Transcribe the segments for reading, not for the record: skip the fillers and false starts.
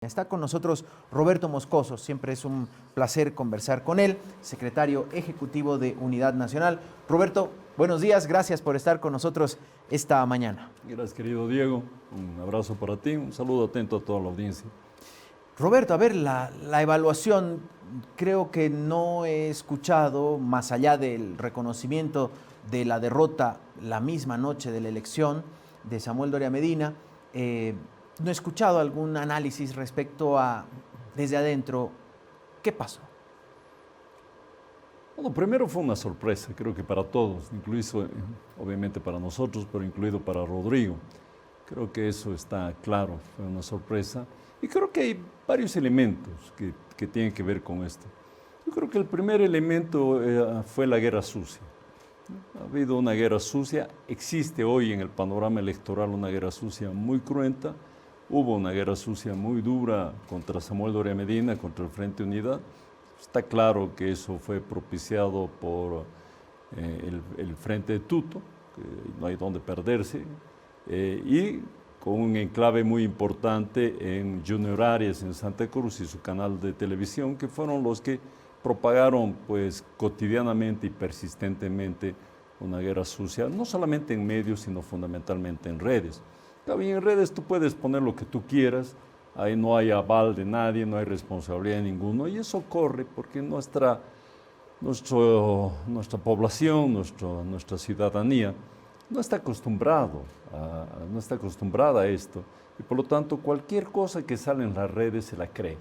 Está con nosotros Roberto Moscoso, siempre es un placer conversar con él, secretario ejecutivo de Unidad Nacional. Roberto, buenos días, gracias por estar con nosotros esta mañana. Gracias, querido Diego, un abrazo para ti, un saludo atento a toda la audiencia. Roberto, a ver, la evaluación, creo que no he escuchado, más allá del reconocimiento de la derrota la misma noche de la elección de Samuel Doria Medina, no he escuchado algún análisis respecto a, desde adentro, ¿qué pasó? Bueno, primero fue una sorpresa, creo que para todos, incluso obviamente para nosotros, pero incluido para Rodrigo. Creo que eso está claro, fue una sorpresa. Y creo que hay varios elementos que tienen que ver con esto. Yo creo que el primer elemento fue la guerra sucia. Ha habido una guerra sucia, existe hoy en el panorama electoral una guerra sucia muy cruenta. Hubo una guerra sucia muy dura contra Samuel Doria Medina, contra el Frente Unidad. Está claro que eso fue propiciado por el Frente de Tuto, que no hay donde perderse, y con un enclave muy importante en Junior Arias, en Santa Cruz, y su canal de televisión, que fueron los que propagaron pues, cotidianamente y persistentemente una guerra sucia, no solamente en medios, sino fundamentalmente en redes. Bien, en redes tú puedes poner lo que tú quieras, ahí no hay aval de nadie, no hay responsabilidad de ninguno, y eso ocurre porque nuestra población, nuestra ciudadanía, no está acostumbrada a esto, y por lo tanto cualquier cosa que sale en las redes se la cree,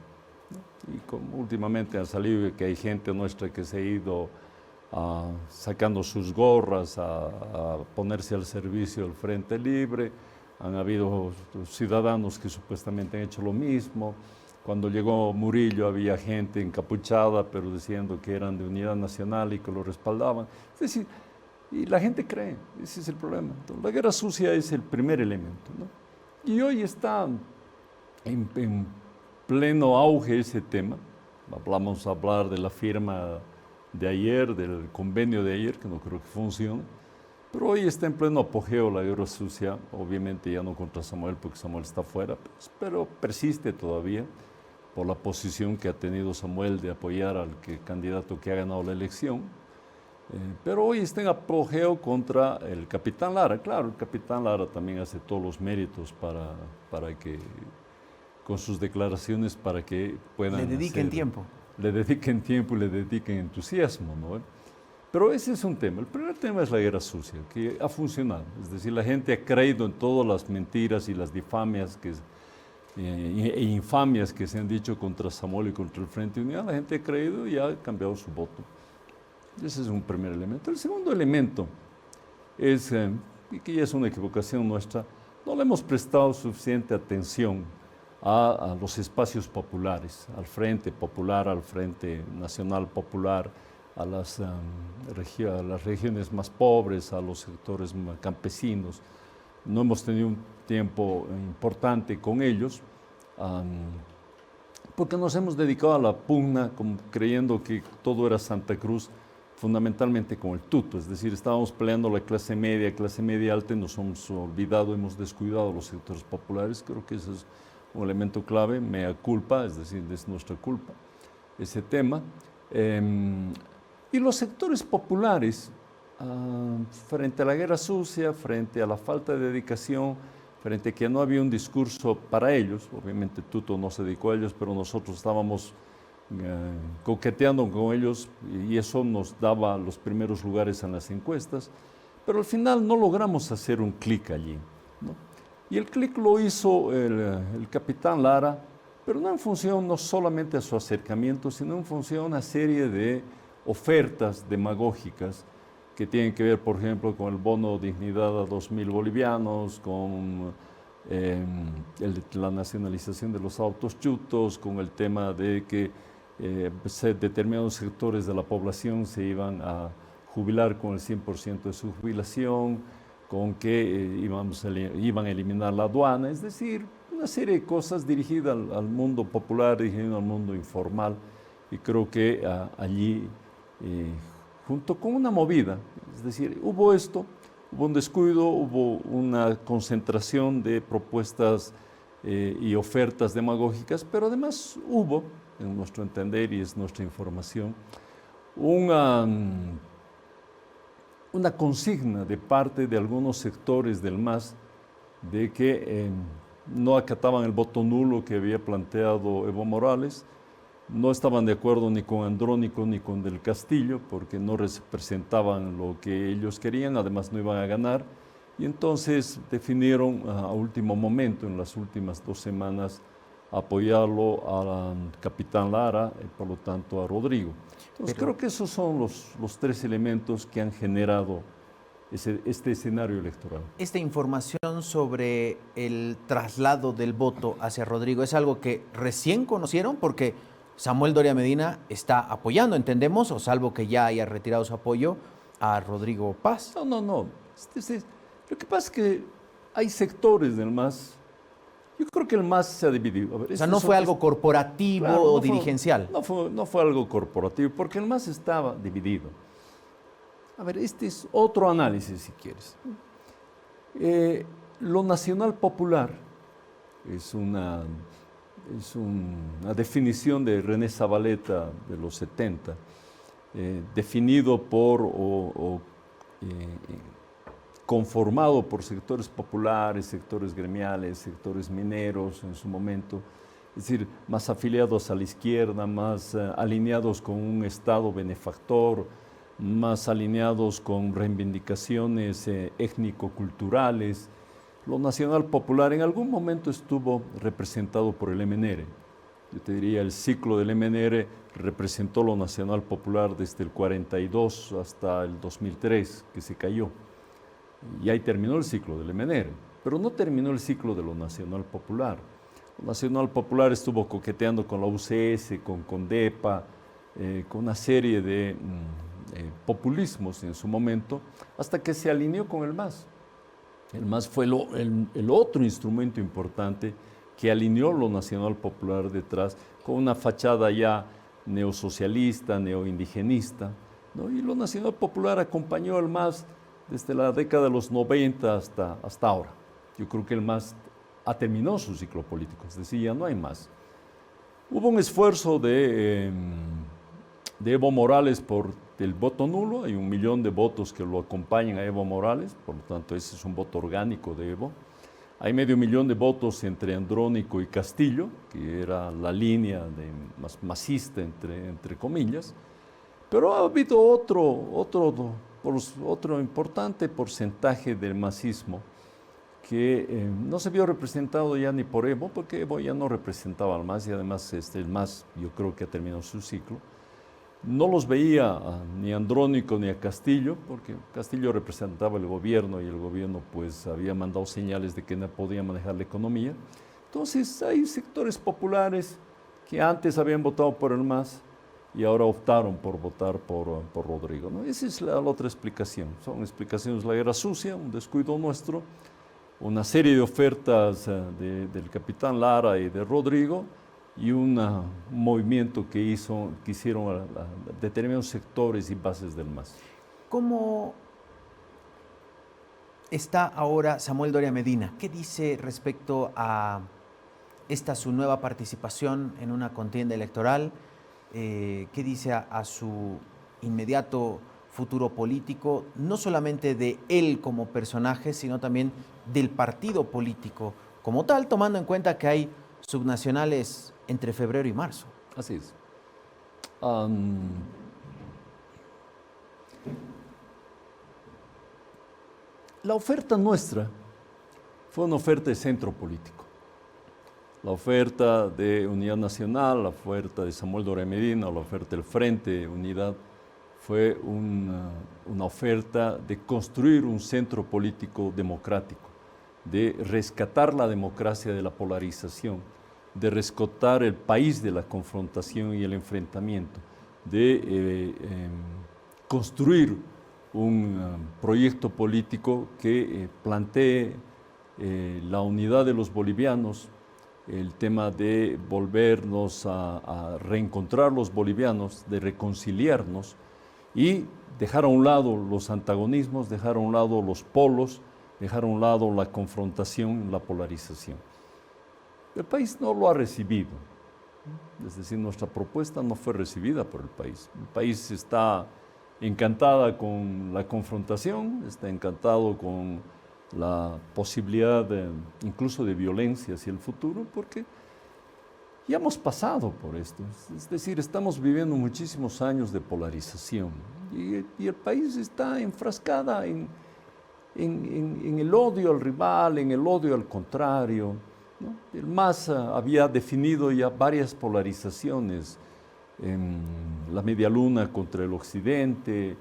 ¿no? Y como últimamente han salido que hay gente nuestra que se ha ido sacando sus gorras a ponerse al servicio del Frente Libre. Han habido ciudadanos que supuestamente han hecho lo mismo. Cuando llegó Murillo había gente encapuchada, pero diciendo que eran de Unidad Nacional y que lo respaldaban. Es decir, y la gente cree, ese es el problema. Entonces, la guerra sucia es el primer elemento, ¿no? Y hoy está en pleno auge ese tema. Vamos a hablar de la firma de ayer, del convenio de ayer, que no creo que funcione. Pero hoy está en pleno apogeo la guerra sucia, obviamente ya no contra Samuel, porque Samuel está fuera, pero persiste todavía por la posición que ha tenido Samuel de apoyar al candidato que ha ganado la elección. Pero hoy está en apogeo contra el capitán Lara. Claro, el capitán Lara también hace todos los méritos para que, con sus declaraciones, para que puedan Le dediquen tiempo. Le dediquen tiempo y le dediquen entusiasmo, ¿no? Pero ese es un tema. El primer tema es la guerra sucia, que ha funcionado. Es decir, la gente ha creído en todas las mentiras y las difamias e infamias que se han dicho contra Samuel y contra el Frente Unidad. La gente ha creído y ha cambiado su voto. Ese es un primer elemento. El segundo elemento es, y que ya es una equivocación nuestra, no le hemos prestado suficiente atención a los espacios populares, al Frente Popular, al Frente Nacional Popular, a las regiones más pobres, a los sectores campesinos. No hemos tenido un tiempo importante con ellos, porque nos hemos dedicado a la pugna, creyendo que todo era Santa Cruz, fundamentalmente con el tuto, es decir, estábamos peleando la clase media alta, y nos hemos olvidado, hemos descuidado los sectores populares. Creo que ese es un elemento clave, mea culpa, es decir, es nuestra culpa, ese tema. Y los sectores populares, frente a la guerra sucia, frente a la falta de dedicación, frente a que no había un discurso para ellos, obviamente Tuto no se dedicó a ellos, pero nosotros estábamos coqueteando con ellos y eso nos daba los primeros lugares en las encuestas, pero al final no logramos hacer un clic allí, ¿no? Y el clic lo hizo el capitán Lara, pero no en función no solamente a su acercamiento, sino en función a una serie de ofertas demagógicas que tienen que ver, por ejemplo, con el bono dignidad a 2.000 bolivianos, con la nacionalización de los autos chutos, con el tema de que determinados sectores de la población se iban a jubilar con el 100% de su jubilación, con que iban a eliminar la aduana, es decir, una serie de cosas dirigidas al mundo popular, dirigidas al mundo informal, y creo que allí, junto con una movida, es decir, hubo esto, hubo un descuido, hubo una concentración de propuestas y ofertas demagógicas, pero además hubo, en nuestro entender y es nuestra información, una consigna de parte de algunos sectores del MAS de que no acataban el voto nulo que había planteado Evo Morales, no estaban de acuerdo ni con Andrónico ni con Del Castillo, porque no representaban lo que ellos querían, además no iban a ganar, y entonces definieron a último momento, en las últimas 2 semanas, apoyarlo al capitán Lara y por lo tanto a Rodrigo. Entonces creo que esos son los 3 elementos que han generado este escenario electoral. Esta información sobre el traslado del voto hacia Rodrigo es algo que recién conocieron porque Samuel Doria Medina está apoyando, entendemos, o salvo que ya haya retirado su apoyo a Rodrigo Paz. No. Lo que pasa es que hay sectores del MAS. Yo creo que el MAS se ha dividido. A ver, o sea, no fue algo corporativo o dirigencial. No fue algo corporativo, porque el MAS estaba dividido. A ver, este es otro análisis, si quieres. Lo nacional popular es una definición de René Zabaleta de los 70, definido por conformado por sectores populares, sectores gremiales, sectores mineros en su momento, es decir, más afiliados a la izquierda, más alineados con un Estado benefactor, más alineados con reivindicaciones étnico-culturales. Lo nacional popular en algún momento estuvo representado por el MNR. Yo te diría, el ciclo del MNR representó lo nacional popular desde el 42 hasta el 2003, que se cayó. Y ahí terminó el ciclo del MNR, pero no terminó el ciclo de lo nacional popular. Lo nacional popular estuvo coqueteando con la UCS, con CONDEPA, con una serie de populismos en su momento, hasta que se alineó con el MAS. El MAS fue el otro instrumento importante que alineó lo nacional popular detrás, con una fachada ya neosocialista, neoindigenista, ¿no? Y lo nacional popular acompañó al MAS desde la década de los 90 hasta ahora. Yo creo que el MAS ha terminado su ciclo político, es decir, ya no hay más. Hubo un esfuerzo de Evo Morales por el voto nulo, hay 1 millón de votos que lo acompañan a Evo Morales, por lo tanto ese es un voto orgánico de Evo. Hay 500.000 de votos entre Andrónico y Castillo, que era la línea más masista, entre comillas, pero ha habido otro importante porcentaje del masismo que no se vio representado ya ni por Evo, porque Evo ya no representaba al MAS y además el MAS yo creo que ha terminado su ciclo. No los veía ni a Andrónico ni a Castillo, porque Castillo representaba el gobierno y el gobierno pues había mandado señales de que no podía manejar la economía. Entonces hay sectores populares que antes habían votado por el MAS y ahora optaron por votar por Rodrigo, ¿no? Esa es la otra explicación. Son explicaciones de la guerra sucia, un descuido nuestro, una serie de ofertas del capitán Lara y de Rodrigo y un movimiento que hicieron determinados sectores y bases del MAS. ¿Cómo está ahora Samuel Doria Medina? ¿Qué dice respecto a su nueva participación en una contienda electoral? ¿Qué dice a su inmediato futuro político, no solamente de él como personaje, sino también del partido político como tal, tomando en cuenta que hay subnacionales entre febrero y marzo? Así es. La oferta nuestra fue una oferta de centro político. La oferta de Unidad Nacional, la oferta de Samuel Doria Medina, la oferta del Frente Unidad, fue una oferta de construir un centro político democrático, de rescatar la democracia de la polarización, de rescatar el país de la confrontación y el enfrentamiento, de construir un proyecto político que plantee la unidad de los bolivianos, el tema de volvernos a reencontrar los bolivianos, de reconciliarnos y dejar a un lado los antagonismos, dejar a un lado los polos, dejar a un lado la confrontación, la polarización. El país no lo ha recibido. Es decir, nuestra propuesta no fue recibida por el país. El país está encantada con la confrontación, está encantado con la posibilidad incluso de violencia hacia el futuro, porque ya hemos pasado por esto. Es decir, estamos viviendo muchísimos años de polarización y el país está enfrascada en el odio al rival, en el odio al contrario, ¿no? El MAS había definido ya varias polarizaciones, la media luna contra el occidente,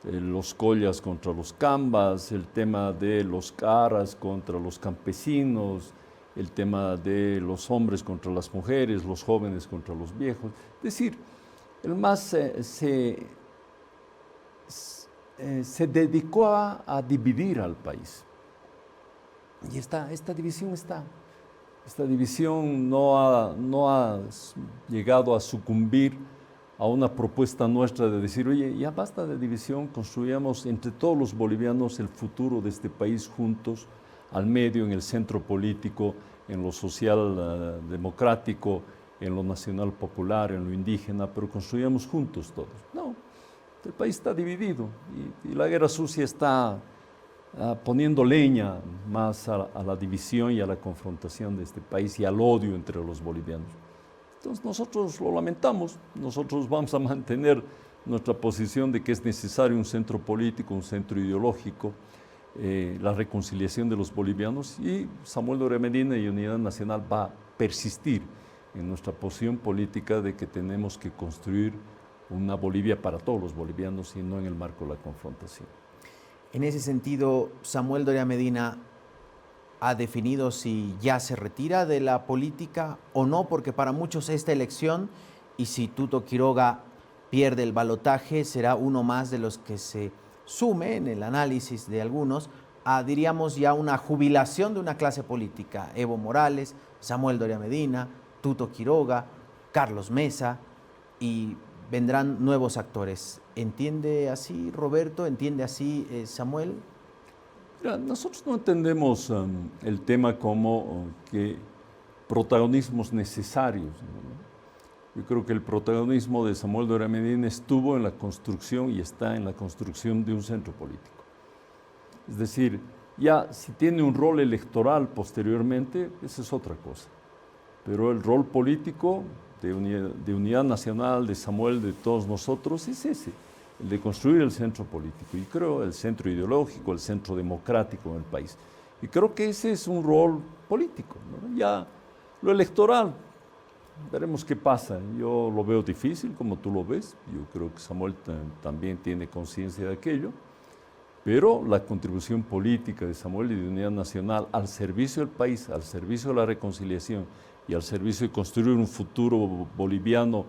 los collas contra los cambas, el tema de los caras contra los campesinos, el tema de los hombres contra las mujeres, los jóvenes contra los viejos. Es decir, el MAS se dedicó a dividir al país. Y esta división está. Esta división no ha llegado a sucumbir a una propuesta nuestra de decir, oye, ya basta de división, construyamos entre todos los bolivianos el futuro de este país juntos, al medio, en el centro político, en lo social democrático, en lo nacional popular, en lo indígena, pero construyamos juntos todos. No, el país está dividido y la guerra sucia está poniendo leña más a la división y a la confrontación de este país y al odio entre los bolivianos. Entonces nosotros lo lamentamos, nosotros vamos a mantener nuestra posición de que es necesario un centro político, un centro ideológico, la reconciliación de los bolivianos, y Samuel Doria Medina y Unidad Nacional va a persistir en nuestra posición política de que tenemos que construir una Bolivia para todos los bolivianos y no en el marco de la confrontación. En ese sentido, Samuel Doria Medina ha definido si ya se retira de la política o no, porque para muchos esta elección, y si Tuto Quiroga pierde el balotaje, será uno más de los que se sume en el análisis de algunos a, diríamos, ya una jubilación de una clase política. Evo Morales, Samuel Doria Medina, Tuto Quiroga, Carlos Mesa, y vendrán nuevos actores. ¿Entiende así Roberto? ¿Entiende así Samuel? Mira, nosotros no entendemos el tema como que protagonismos necesarios, ¿no? Yo creo que el protagonismo de Samuel Doria Medina estuvo en la construcción y está en la construcción de un centro político. Es decir, ya si tiene un rol electoral posteriormente, esa es otra cosa. Pero el rol político de unidad nacional, de Samuel, de todos nosotros, es ese, el de construir el centro político, y creo el centro ideológico, el centro democrático en el país. Y creo que ese es un rol político, ¿no? Ya lo electoral, veremos qué pasa. Yo lo veo difícil, como tú lo ves. Yo creo que Samuel también tiene conciencia de aquello. Pero la contribución política de Samuel y de Unidad Nacional al servicio del país, al servicio de la reconciliación y al servicio de construir un futuro boliviano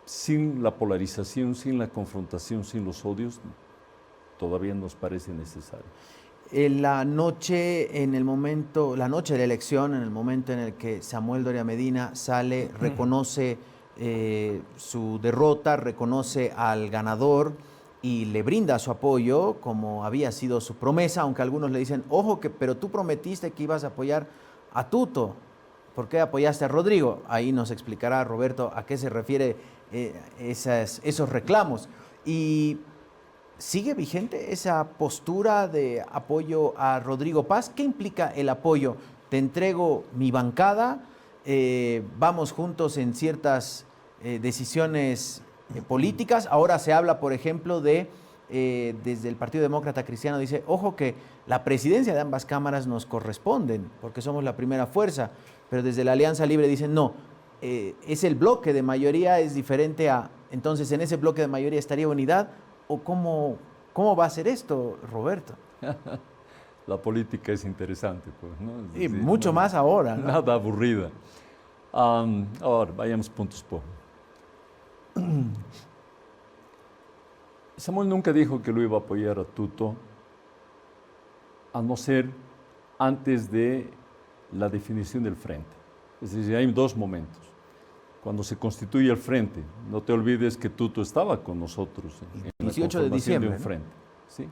sin la polarización, sin la confrontación, sin los odios, todavía nos parece necesario. La noche la noche de la elección, en el momento en el que Samuel Doria Medina sale, reconoce su derrota, reconoce al ganador y le brinda su apoyo, como había sido su promesa, aunque algunos le dicen, ojo, pero tú prometiste que ibas a apoyar a Tuto, ¿por qué apoyaste a Rodrigo? Ahí nos explicará Roberto a qué se refiere esos reclamos. Y ¿sigue vigente esa postura de apoyo a Rodrigo Paz? ¿Qué implica el apoyo? Te entrego mi bancada, vamos juntos en ciertas decisiones políticas. Ahora se habla, por ejemplo, desde el Partido Demócrata Cristiano, dice, ojo que la presidencia de ambas cámaras nos corresponden, porque somos la primera fuerza, pero desde la Alianza Libre dicen, no, es el bloque de mayoría, es diferente a, entonces en ese bloque de mayoría estaría unidad, o cómo va a ser esto, Roberto. La política es interesante, pues, ¿no? Es decir, y mucho más ahora, ¿no? Nada aburrida. Ahora, vayamos puntos por. Samuel nunca dijo que lo iba a apoyar a Tuto, a no ser antes de la definición del frente. Es decir, hay dos momentos. Cuando se constituye el frente, no te olvides que Tuto estaba con nosotros en 18 de diciembre, de un frente, ¿sí?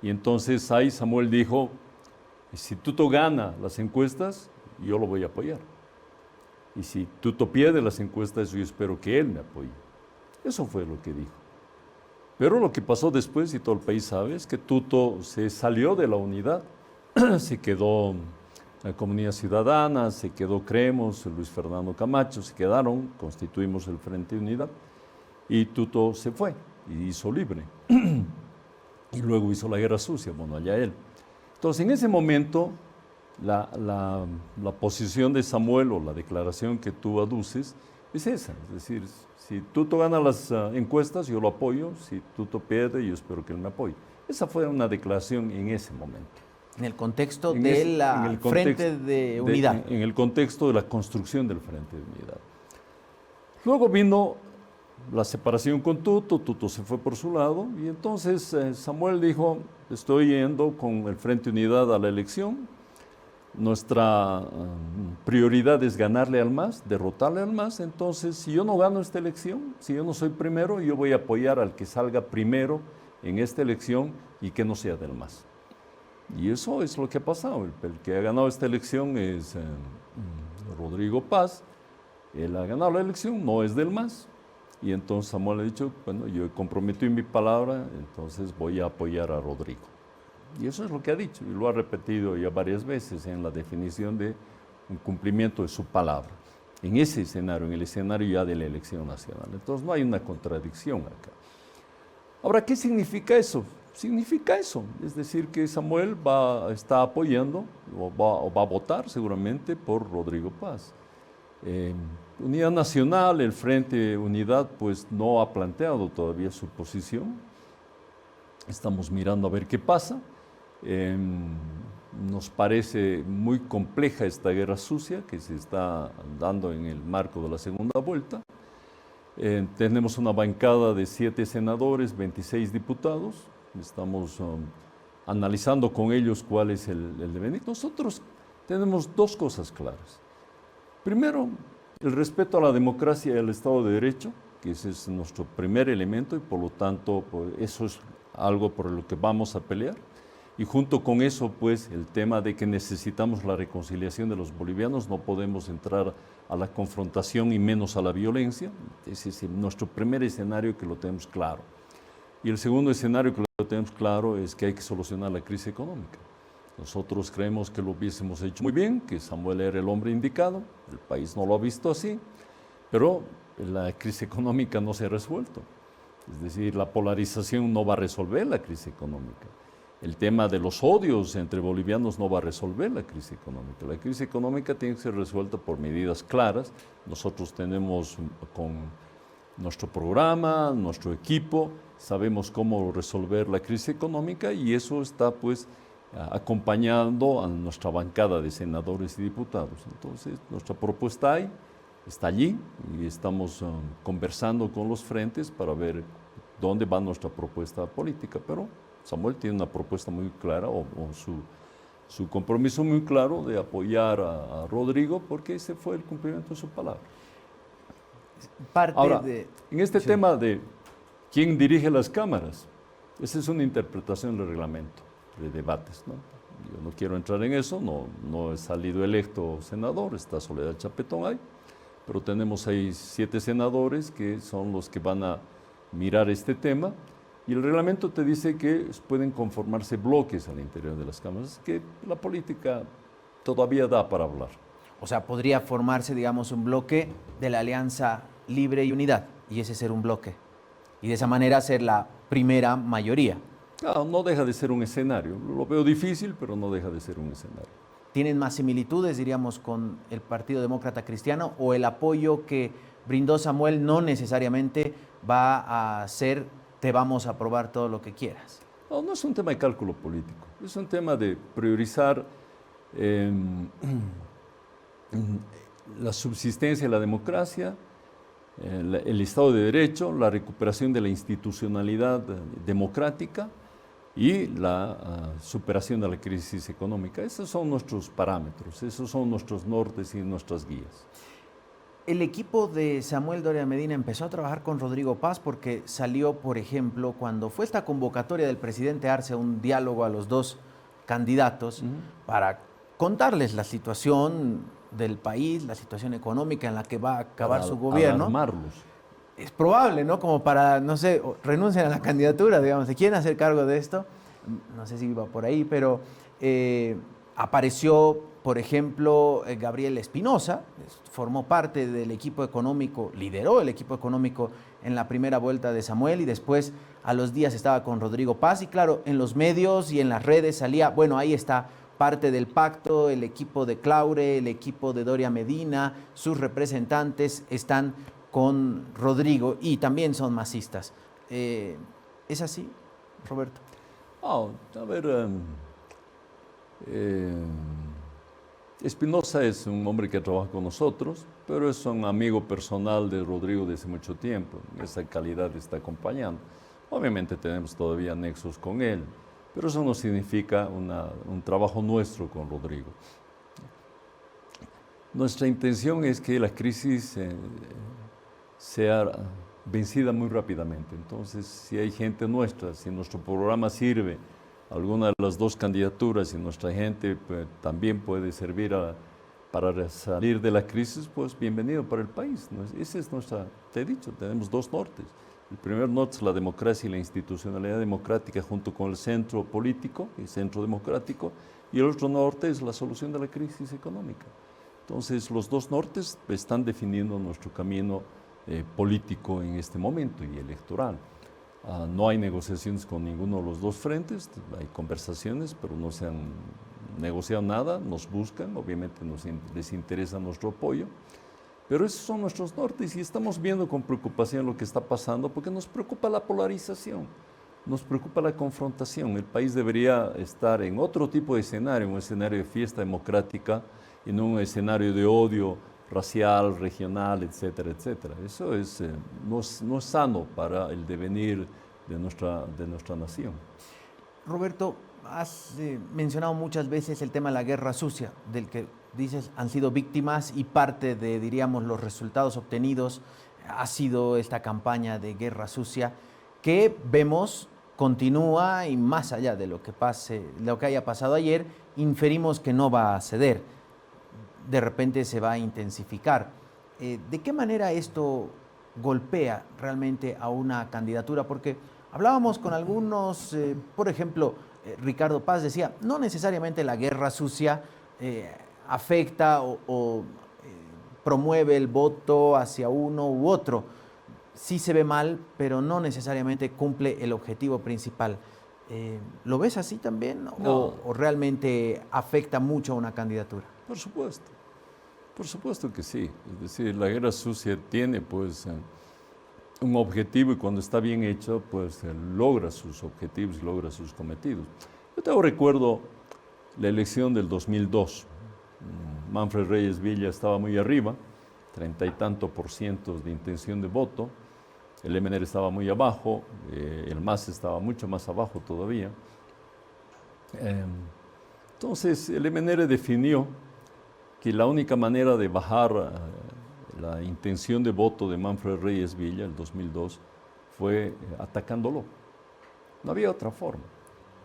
Y entonces ahí Samuel dijo, Y si Tuto gana las encuestas, yo lo voy a apoyar. Y si Tuto pierde las encuestas, yo espero que él me apoye. Eso fue lo que dijo. Pero lo que pasó después, y todo el país sabe, es que Tuto se salió de la unidad, se quedó la Comunidad Ciudadana, se quedó Creemos, Luis Fernando Camacho, se quedaron, constituimos el Frente de Unidad, y Tuto se fue y hizo libre. Y luego hizo la guerra sucia, bueno, allá él. Entonces, en ese momento, la posición de Samuel o la declaración que tú aduces es esa, es decir, si Tuto gana las encuestas, yo lo apoyo, si Tuto pierde, yo espero que él me apoye. Esa fue una declaración en ese momento. En el contexto del Frente de Unidad. En el contexto de la construcción del Frente de Unidad. Luego vino la separación con Tuto, Tuto se fue por su lado, y entonces Samuel dijo, estoy yendo con el Frente de Unidad a la elección, nuestra prioridad es ganarle al MAS, derrotarle al MAS, entonces si yo no gano esta elección, si yo no soy primero, yo voy a apoyar al que salga primero en esta elección y que no sea del MAS. Y eso es lo que ha pasado, el que ha ganado esta elección es Rodrigo Paz, él ha ganado la elección, no es del MAS, y entonces Samuel ha dicho, bueno, yo he comprometido mi palabra, entonces voy a apoyar a Rodrigo. Y eso es lo que ha dicho, y lo ha repetido ya varias veces en la definición de un cumplimiento de su palabra. En ese escenario, en el escenario ya de la elección nacional. Entonces no hay una contradicción acá. Ahora, ¿qué significa eso? Significa eso, es decir, que Samuel está apoyando o va a votar seguramente por Rodrigo Paz. Unidad Nacional, el Frente Unidad, pues no ha planteado todavía su posición. Estamos mirando a ver qué pasa. Nos parece muy compleja esta guerra sucia que se está dando en el marco de la segunda vuelta. Tenemos una bancada de 7 senadores, 26 diputados. Estamos analizando con ellos cuál es el devenir. Nosotros tenemos 2 cosas claras. Primero, el respeto a la democracia y al Estado de Derecho, que ese es nuestro primer elemento y por lo tanto pues, eso es algo por lo que vamos a pelear. Y junto con eso, pues, el tema de que necesitamos la reconciliación de los bolivianos, no podemos entrar a la confrontación y menos a la violencia. Ese es nuestro primer escenario que lo tenemos claro. Y el segundo escenario que lo tenemos claro es que hay que solucionar la crisis económica. Nosotros creemos que lo hubiésemos hecho muy bien, que Samuel era el hombre indicado, el país no lo ha visto así, pero la crisis económica no se ha resuelto. Es decir, la polarización no va a resolver la crisis económica. El tema de los odios entre bolivianos no va a resolver la crisis económica. La crisis económica tiene que ser resuelta por medidas claras. Nosotros tenemos con nuestro programa, nuestro equipo, sabemos cómo resolver la crisis económica y eso está pues acompañando a nuestra bancada de senadores y diputados. Entonces, nuestra propuesta está allí y estamos conversando con los frentes para ver dónde va nuestra propuesta política, pero Samuel tiene una propuesta muy clara o su compromiso muy claro de apoyar a Rodrigo porque ese fue el cumplimiento de su palabra. Ahora, en este tema de quién dirige las cámaras, esa es una interpretación del reglamento de debates, ¿no? Yo no quiero entrar en eso, no he salido electo senador, está Soledad Chapetón ahí, pero tenemos ahí 7 senadores que son los que van a mirar este tema y el reglamento te dice que pueden conformarse bloques al interior de las cámaras, que la política todavía da para hablar. O sea, podría formarse, digamos, un bloque de la Alianza Libre y Unidad y ese ser un bloque y de esa manera ser la primera mayoría. Claro, no deja de ser un escenario. Lo veo difícil, pero no deja de ser un escenario. ¿Tienen más similitudes, diríamos, con el Partido Demócrata Cristiano o el apoyo que brindó Samuel no necesariamente va a ser te vamos a aprobar todo lo que quieras? No es un tema de cálculo político, es un tema de priorizar la subsistencia de la democracia, el Estado de Derecho, la recuperación de la institucionalidad democrática y la superación de la crisis económica. Esos son nuestros parámetros, esos son nuestros nortes y nuestras guías. El equipo de Samuel Doria Medina empezó a trabajar con Rodrigo Paz porque salió, por ejemplo, cuando fue esta convocatoria del presidente Arce a un diálogo a los 2 candidatos para contarles la situación del país, la situación económica en la que va a acabar su gobierno. Alarmarlos. Es probable, ¿no? Como para, no sé, renuncian a la candidatura, digamos, ¿se quieren hacer cargo de esto? No sé si iba por ahí, pero apareció, por ejemplo, Gabriel Espinosa, formó parte del equipo económico, lideró el equipo económico en la primera vuelta de Samuel y después a los días estaba con Rodrigo Paz y claro, en los medios y en las redes salía, bueno, ahí está parte del pacto, el equipo de Claure, el equipo de Doria Medina, sus representantes están con Rodrigo y también son masistas. ¿Es así, Roberto? Oh, a ver, Espinosa es un hombre que trabaja con nosotros, pero es un amigo personal de Rodrigo desde mucho tiempo. En esa calidad está acompañando. Obviamente tenemos todavía nexos con él, pero eso no significa un trabajo nuestro con Rodrigo. Nuestra intención es que la crisis sea vencida muy rápidamente. Entonces, si hay gente nuestra, si nuestro programa sirve, alguna de las dos candidaturas y nuestra gente también puede servir para salir de la crisis, pues bienvenido para el país, ¿no? Esa es nuestra, te he dicho, tenemos dos nortes. El primer norte es la democracia y la institucionalidad democrática junto con el centro político y centro democrático, y el otro norte es la solución de la crisis económica. Entonces, los dos nortes están definiendo nuestro camino político en este momento y electoral. No hay negociaciones con ninguno de los dos frentes, hay conversaciones, pero no se han negociado nada, nos buscan, obviamente les interesa nuestro apoyo, pero esos son nuestros nortes y estamos viendo con preocupación lo que está pasando porque nos preocupa la polarización, nos preocupa la confrontación. El país debería estar en otro tipo de escenario, un escenario de fiesta democrática y no un escenario de odio racial, regional, etcétera, etcétera. Eso no es sano para el devenir de nuestra nación. Roberto, has mencionado muchas veces el tema de la guerra sucia, del que dices han sido víctimas y parte de, diríamos, los resultados obtenidos ha sido esta campaña de guerra sucia que vemos continúa y más allá de lo que pase, lo que haya pasado ayer, inferimos que no va a ceder. De repente se va a intensificar. ¿De qué manera esto golpea realmente a una candidatura? Porque hablábamos con algunos, por ejemplo, Ricardo Paz decía, no necesariamente la guerra sucia afecta o promueve el voto hacia uno u otro. Sí se ve mal, pero no necesariamente cumple el objetivo principal. ¿Lo ves así también? No. ¿O realmente afecta mucho a una candidatura? Por supuesto que sí. Es decir, la guerra sucia tiene pues un objetivo y cuando está bien hecho pues logra sus objetivos, logra sus cometidos. Yo te recuerdo la elección del 2002. Manfred Reyes Villa estaba muy arriba, 30 y tanto % de intención de voto. El MNR estaba muy abajo, el MAS estaba mucho más abajo todavía. Entonces el MNR definió que la única manera de bajar la intención de voto de Manfred Reyes Villa, el 2002, fue atacándolo. No había otra forma.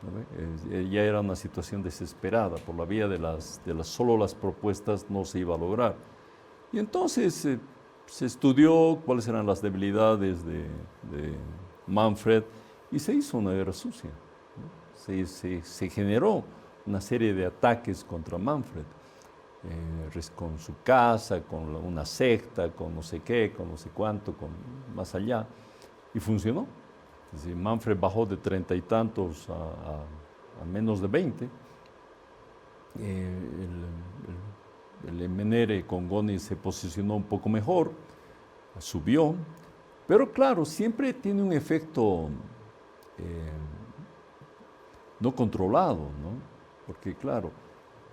¿No? Ya era una situación desesperada, por la vía de solo las propuestas no se iba a lograr. Y entonces se estudió cuáles eran las debilidades de Manfred y se hizo una guerra sucia, ¿no? Se generó una serie de ataques contra Manfred. Con su casa, con una secta, con no sé qué, con no sé cuánto, con más allá, y funcionó. Es decir, Manfred bajó de 30 y tantos a menos de 20. El MNR con Goni se posicionó un poco mejor, subió, pero claro, siempre tiene un efecto no controlado, ¿no? Porque claro,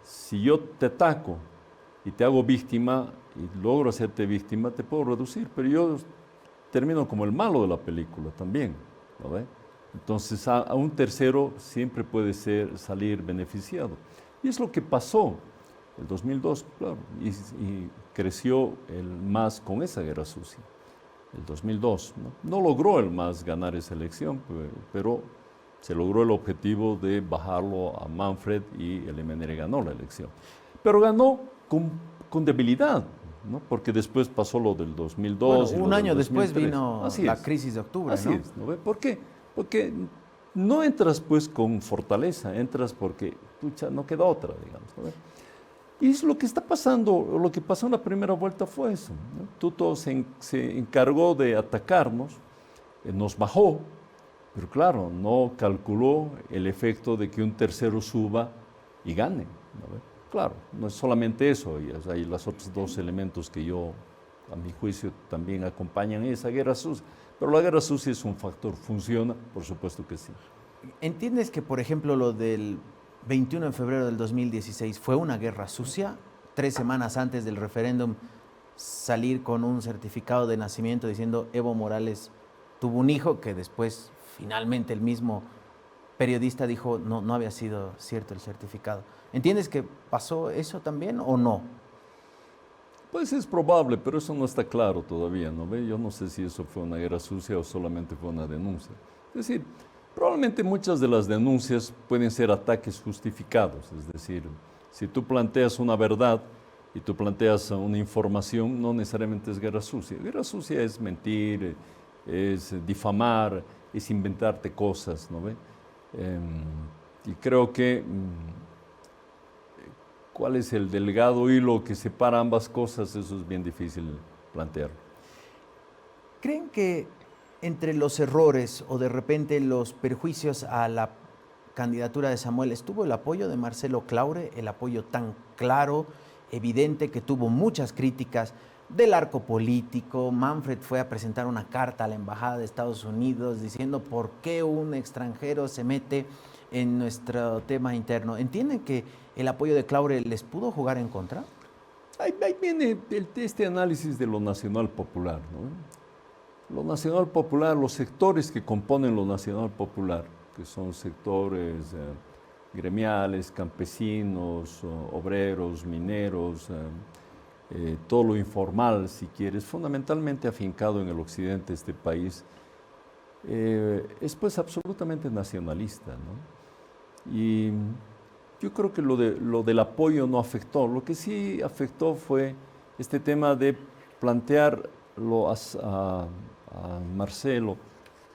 si yo te ataco y te hago víctima y logro hacerte víctima, te puedo reducir, pero yo termino como el malo de la película también, ¿no ve? Entonces a un tercero siempre puede salir beneficiado. Y es lo que pasó el 2002, claro, y creció el MAS con esa guerra sucia, el 2002. No logró el MAS ganar esa elección, pero Se logró el objetivo de bajarlo a Manfred y el MNR ganó la elección. Pero ganó con debilidad, ¿no? Porque después pasó lo del 2002. Bueno, y un lo año del después 2003. vino Así la es. crisis de octubre, Así ¿no? es, ¿no ve? ¿Por qué? Porque no entras pues con fortaleza, entras porque pucha, no queda otra, digamos, ¿no ve? Y es lo que está pasando, lo que pasó en la primera vuelta fue eso, ¿no? Tuto se encargó de atacarnos, nos bajó, pero claro, no calculó el efecto de que un tercero suba y gane, ¿no ve? Claro, no es solamente eso, hay los otros dos elementos que a mi juicio, también acompañan esa guerra sucia. Pero la guerra sucia es un factor, ¿funciona? Por supuesto que sí. ¿Entiendes que, por ejemplo, lo del 21 de febrero del 2016 fue una guerra sucia? 3 semanas antes del referéndum, salir con un certificado de nacimiento diciendo Evo Morales tuvo un hijo, que después finalmente el mismo periodista dijo no había sido cierto el certificado. ¿Entiendes que pasó eso también o no? Pues es probable, pero eso no está claro todavía, ¿no ve? Yo no sé si eso fue una guerra sucia o solamente fue una denuncia. Es decir, probablemente muchas de las denuncias pueden ser ataques justificados, es decir, si tú planteas una verdad y tú planteas una información, no necesariamente es guerra sucia. Guerra sucia es mentir, es difamar, es inventarte cosas, ¿no ve? Y creo que cuál es el delgado hilo que separa ambas cosas, eso es bien difícil plantear. ¿Creen que entre los errores o de repente los perjuicios a la candidatura de Samuel estuvo el apoyo de Marcelo Claure, el apoyo tan claro, evidente, que tuvo muchas críticas del arco político? Manfred fue a presentar una carta a la Embajada de Estados Unidos diciendo por qué un extranjero se mete en nuestro tema interno. ¿Entienden que el apoyo de Claure les pudo jugar en contra? Ahí viene este análisis de lo nacional popular, ¿no? Lo nacional popular, los sectores que componen lo nacional popular, que son sectores gremiales, campesinos, obreros, mineros, todo lo informal, si quieres, fundamentalmente afincado en el occidente de este país, es pues absolutamente nacionalista, ¿no? Y yo creo que lo del apoyo no afectó. Lo que sí afectó fue este tema de plantearlo a Marcelo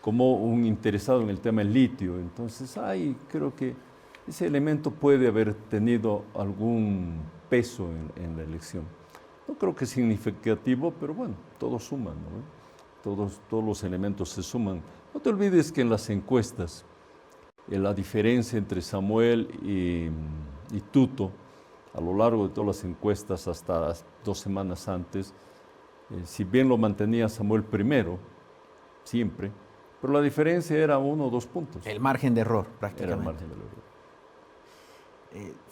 como un interesado en el tema del litio. Entonces, creo que ese elemento puede haber tenido algún peso en la elección. No creo que significativo, pero bueno, todo suma, ¿no? Todos los elementos se suman. No te olvides que en las encuestas, la diferencia entre Samuel y Tuto, a lo largo de todas las encuestas hasta 2 semanas antes, si bien lo mantenía Samuel primero, siempre, pero la diferencia era 1 o 2 puntos. El margen de error, Era prácticamente. el margen del error.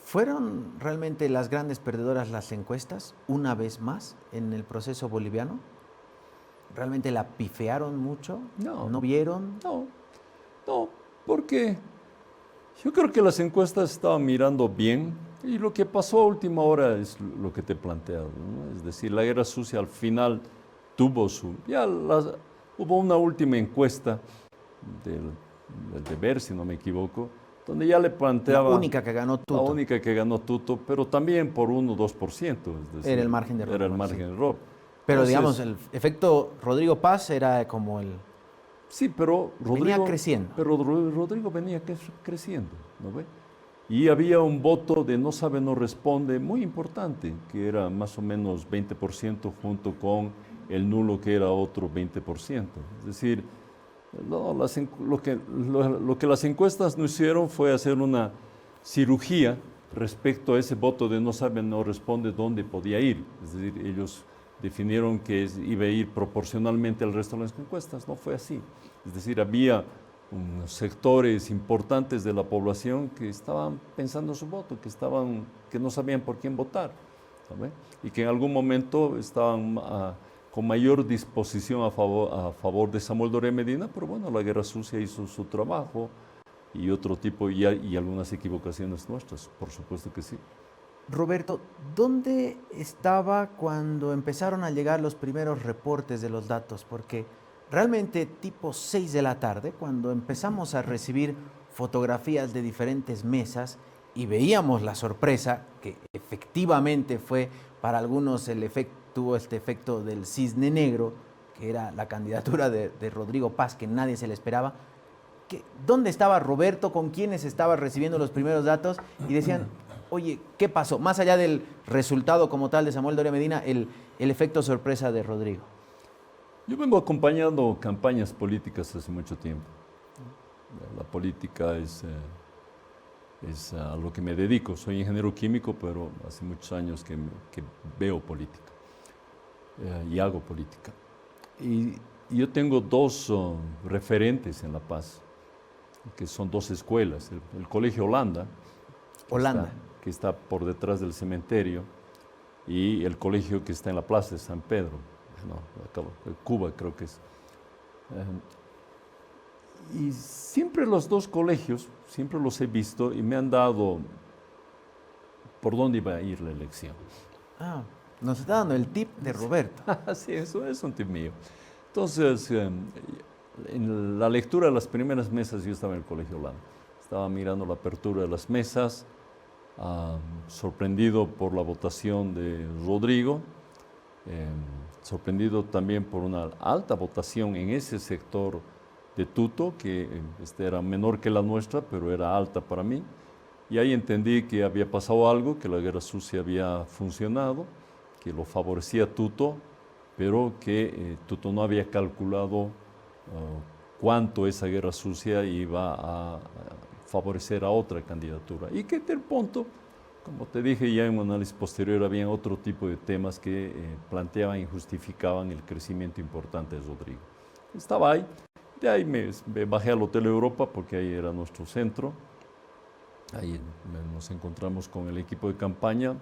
¿Fueron realmente las grandes perdedoras las encuestas, una vez más, en el proceso boliviano? ¿Realmente la pifearon mucho? No. ¿No vieron? No, porque yo creo que las encuestas estaban mirando bien y lo que pasó a última hora es lo que te he planteado, ¿no? Es decir, la guerra sucia al final tuvo hubo una última encuesta del deber, si no me equivoco, donde ya le planteaba... La única que ganó Tuto. La única que ganó Tuto, pero también por 1 o 2%. Es decir, Era el margen de error. Era el margen de error. Pero Entonces, digamos, el efecto Rodrigo Paz era como el... Sí, pero Rodrigo venía creciendo. Pero Rodrigo venía creciendo, ¿no ve? Y había un voto de no sabe, no responde muy importante, que era más o menos 20% junto con el nulo, que era otro 20%. Es decir, lo que las encuestas no hicieron fue hacer una cirugía respecto a ese voto de no sabe, no responde, dónde podía ir. Es decir, ellos definieron que iba a ir proporcionalmente al resto de las encuestas. No fue así. Es decir, había unos sectores importantes de la población que estaban pensando en su voto, que no sabían por quién votar, ¿sabe? Y que en algún momento estaban con mayor disposición a favor de Samuel Doria Medina, pero bueno, la guerra sucia hizo su trabajo y otro tipo, y algunas equivocaciones nuestras, por supuesto que sí. Roberto, ¿dónde estaba cuando empezaron a llegar los primeros reportes de los datos? Porque realmente tipo 6 de la tarde, cuando empezamos a recibir fotografías de diferentes mesas y veíamos la sorpresa que efectivamente fue para algunos tuvo este efecto del cisne negro, que era la candidatura de Rodrigo Paz, que nadie se le esperaba. ¿Dónde estaba Roberto? ¿Con quiénes estaba recibiendo los primeros datos? Y decían, oye, ¿qué pasó? Más allá del resultado como tal de Samuel Doria Medina, el efecto sorpresa de Rodrigo. Yo vengo acompañando campañas políticas hace mucho tiempo. La política es a lo que me dedico. Soy ingeniero químico, pero hace muchos años que veo política y hago política. Y yo tengo dos referentes en La Paz, que son dos escuelas. El Colegio Holanda, que está por detrás del cementerio, y el colegio que está en la Plaza de San Pedro, Cuba creo que es. Y siempre los dos colegios, siempre los he visto y me han dado por dónde iba a ir la elección. Nos está dando el tip de Roberto. Sí, eso es un tip mío. Entonces, en la lectura de las primeras mesas yo estaba en el Colegio Holanda. Estaba mirando la apertura de las mesas, sorprendido por la votación de Rodrigo, sorprendido también por una alta votación en ese sector de Tuto, que era menor que la nuestra, pero era alta para mí. Y ahí entendí que había pasado algo, que la guerra sucia había funcionado, que lo favorecía Tuto, pero que Tuto no había calculado cuánto esa guerra sucia iba a favorecer a otra candidatura. Y que del punto, como te dije ya en un análisis posterior, había otro tipo de temas que planteaban y justificaban el crecimiento importante de Rodrigo. Estaba ahí. De ahí me bajé al Hotel Europa porque ahí era nuestro centro. Ahí nos encontramos con el equipo de campaña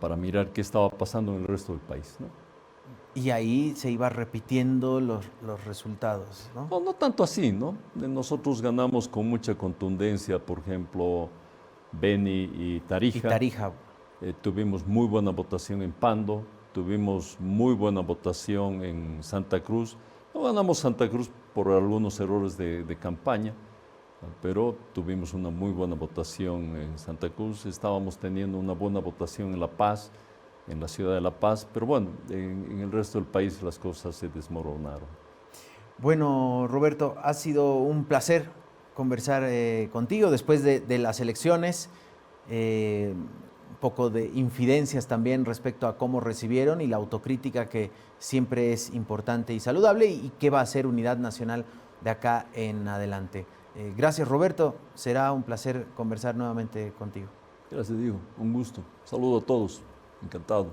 para mirar qué estaba pasando en el resto del país, ¿no? Y ahí se iba repitiendo los resultados, ¿no? No, no tanto así, ¿no? Nosotros ganamos con mucha contundencia, por ejemplo, Beni y Tarija. Tuvimos muy buena votación en Pando, tuvimos muy buena votación en Santa Cruz. No ganamos Santa Cruz por algunos errores de campaña, pero tuvimos una muy buena votación en Santa Cruz. Estábamos teniendo una buena votación en La Paz, en la ciudad de La Paz, pero bueno, en el resto del país las cosas se desmoronaron. Bueno, Roberto, ha sido un placer conversar contigo después de las elecciones. Un poco de infidencias también respecto a cómo recibieron y la autocrítica que siempre es importante y saludable y qué va a ser Unidad Nacional de acá en adelante. Gracias, Roberto. Será un placer conversar nuevamente contigo. Gracias, Diego. Un gusto. Saludo a todos. Encantado.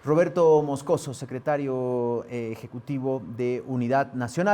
Roberto Moscoso, secretario ejecutivo de Unidad Nacional.